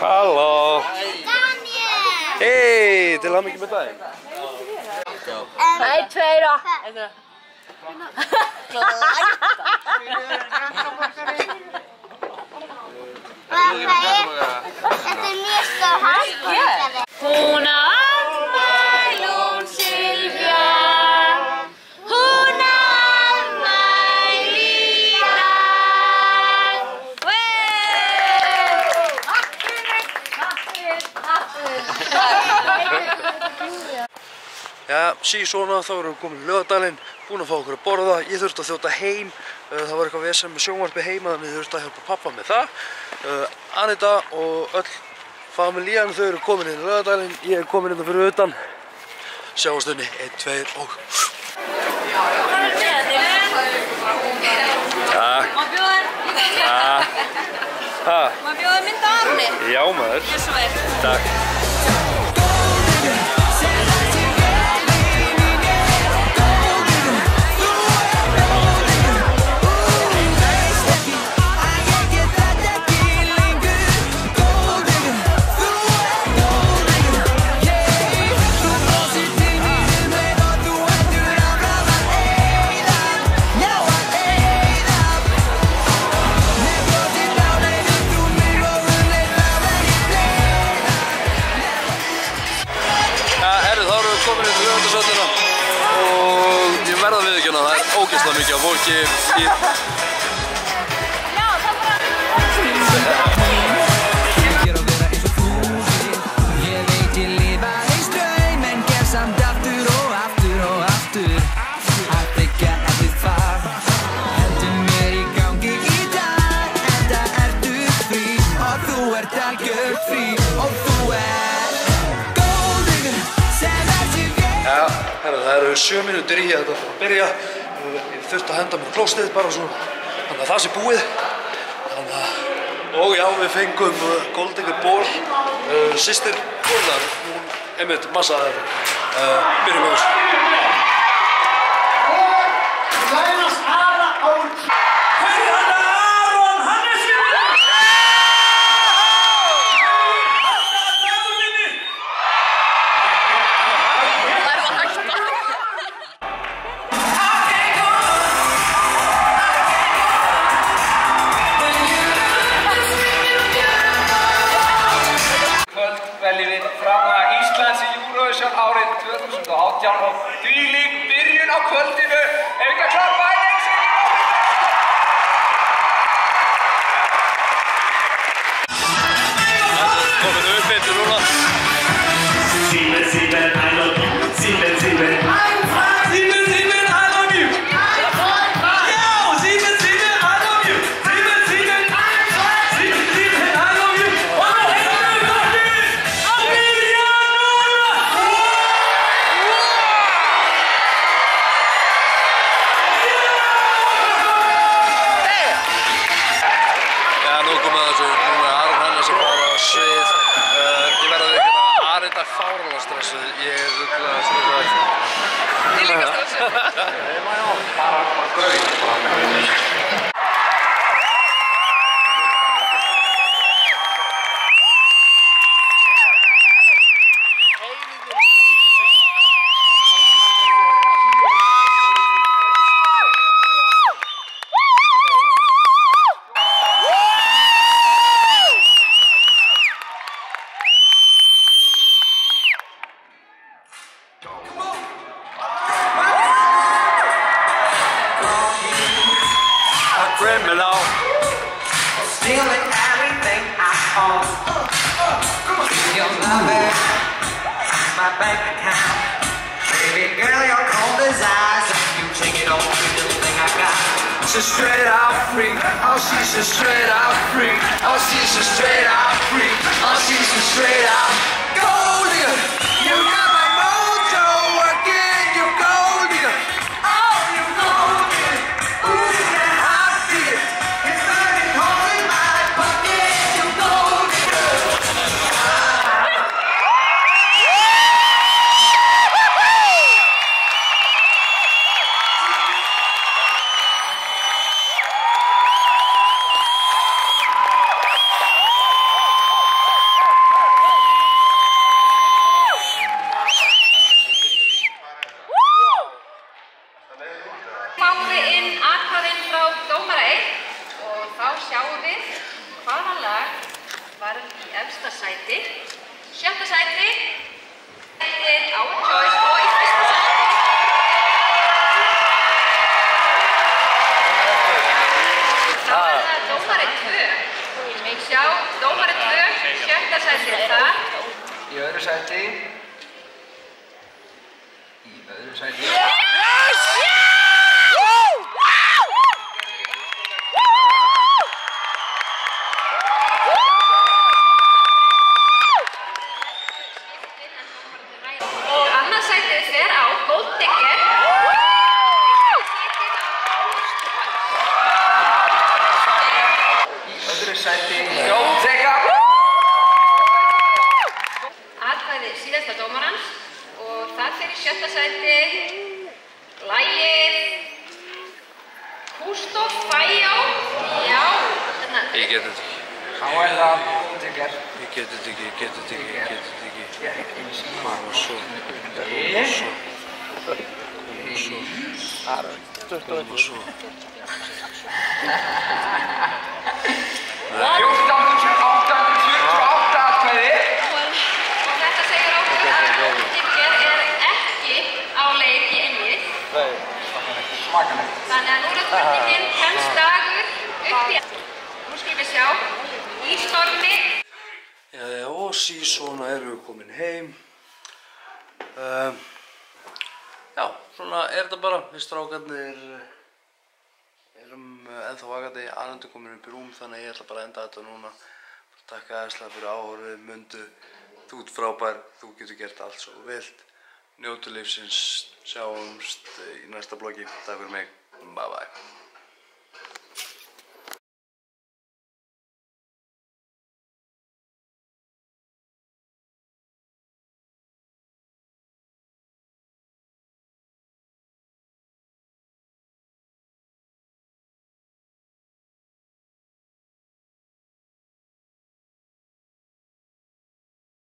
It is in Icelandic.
Halló. Daniel. Hei, til hamingju með daginn. 1, 2 då. Þetta mjög stór háskóli. Hún á afmæli hún Silvía. Hún á afmæli í dag. Já, svona þá erum við komin í Laugardalinn, búin að fá okkur að borða. Ég þurfti að þjóta heim, það var eitthvað vesen með sjónvarpi heima þannig ég þurfti að hjálpa pappa með það. Anita og öll familían þau eru komin inn í Laugardalinn, ég er komin inn fyrir utan. Sjáumst unni, 1, 2 og... Takk. Má bjóða þér? Takk. Hæ? Má bjóða þér mynd af Arni? Já maður. Gjörðu svo vel. Takk. Og ég verða að viðurkenna að það er ógeðslega mikið af fólki. Það eru 7 mínútur í að þetta fór að byrja. Ég þurfti að henda mér klóstið bara svona, þannig að það sé búið. Og já, við fengum Goldinger ból. Systir Gunnar, hún einmitt massaði þetta. Byrjum með þessu. Árið 2018 og þvílík byrjun á kvöldinu. Ef ekki að klappa eins. Komin upp eftir núna. 7, 7, I love you. 7, 7, 7, 7, I love you. Yo, 7, 7, I love you. 7, 7, 7, 7, I love you. Þetta er fáránlega stressuð, ég er ruglega stressaður. Ég er líka stressuð. Bara gröð. Criminal. Stealing everything I own. Your lover, my bank account. Baby girl, you're cold as ice. You take it all, everything I got. She's a straight out freak. Oh, she's a straight out freak. Oh, she's a straight out freak. Oh, she's a straight out gold digger. You got my mojo working. You gold digger. Oh, you gold digger. Ooh, yeah, hot digger. It's burning holes in my pocket. You gold digger. varð í efsta sæti. 7. sæti er Our Choice og í 1. sæti. Þá er það dómari 2. Við sjá dómari 2, 7. sæti er það. Í öðru sæti. Og annað sætið fer á Gold Digger. Í öðru sæti. Gold Digger. Atkvæði síðasta dómarans og það fer í 7. sæti. Lagið Kústof Fæjá. Já. Ég get þetta ekki. Þá er það Gold Digger. Ég get þetta ekki, ég get þetta ekki, ég get þetta ekki. Ég Koma svo. Koma svo. 14.848 atkvæði. Og þetta segir okkur að Gold Digger er ekki á leið í einlið. Smakalegt. Þannig að nú er spurningin, kemst Dagur upp í... Nú skulum við sjá. Í stormi. Jæja, og svona erum við komin heim. Já, svona er þetta bara. Við strákarnir erum ennþá vakandi. Arnaldur komin upp í rúm, þannig að ég ætla bara að enda þetta núna. Takk aðeinslega fyrir áhorfið, Mundu. Þú ert frábær, þú getur gert allt svo vilt. Njótu lífsins, sjáumst í næsta bloggi. Takk fyrir mig. Bye bye.